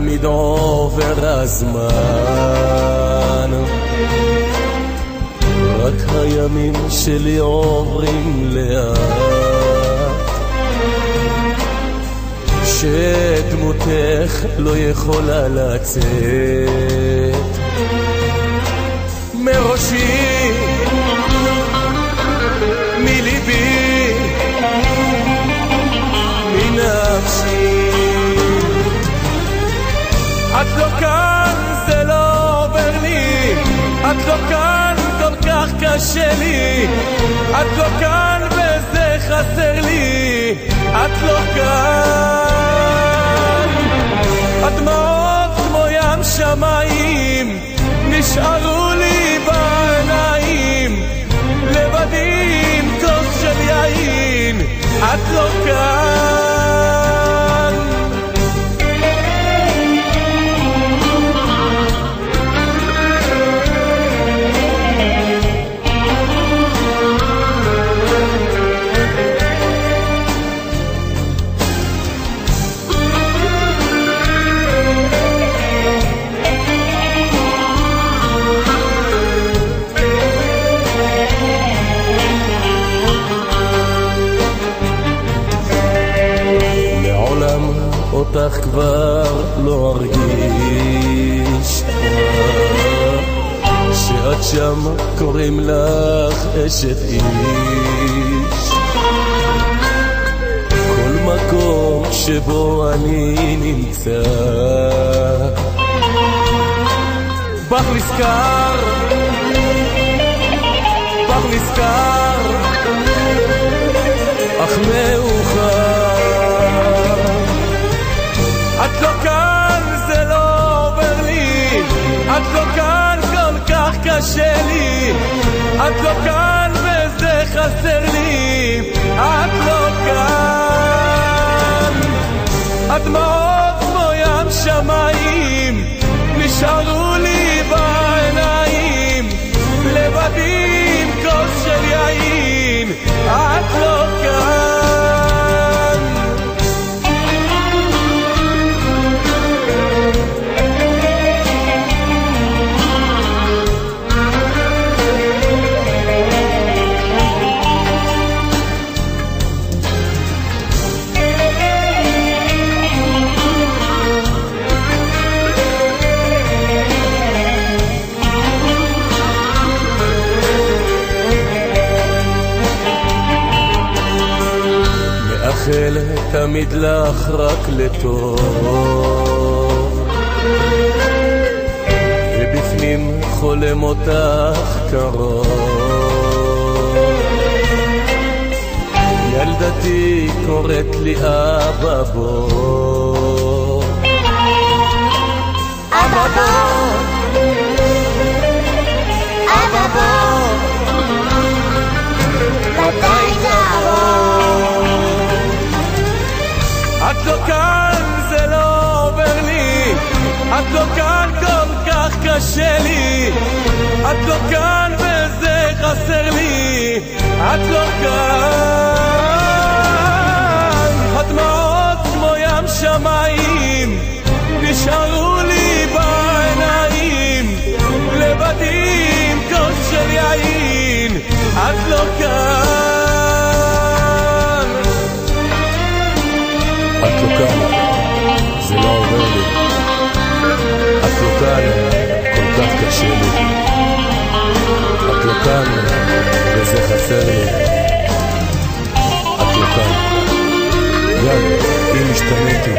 תמיד עובר הזמן, רק הימים שלי עוברים לאט, שדמותך לא יכולה לצאת מראשי, מליבי, מנפשי. את לא כאן, זה לא עובר לי, את לא כאן, כל כך קשה לי, את לא כאן וזה חסר לי, את לא כאן. הדמעות כמו ים שמיים נשארו לי בעיניים, לבדי עם כוס של יין, את לא כאן. אותך כבר לא ארגיש, שאת שם קוראים לך אשת איש. כל מקום שבו אני נמצא בך נזכר, בך נזכר, אך מאוחר. את לא כאן, זה לא עובר לי, את לא כאן, כל כך קשה לי, את לא כאן וזה חסר לי, את לא כאן. הדמעות כמו ים שמיים נשארו לי בעיניים, לבדי עם כוס של יין, את לא כאן. מאחל תמיד לך רק לטוב, ובפנים חולם אותך קרוב. ילדתי קוראת לי אבא בוא, אבא בוא, אבא בוא, מתי תבוא? את לא כאן, זה לא עובר לי, את לא כאן, כל כך קשה לי, את לא כאן וזה חסר לי, את לא כאן. הדמעות כמו ים שמיים נשארו לי בעיניים, לבדי עם כוס של יין, את לא כאן. את לא כאן, זה לא עובר לי, את לא כאן, כל כך קשה לי, את לא כאן וזה חסר לי, את לא כאן. גם אם השתניתי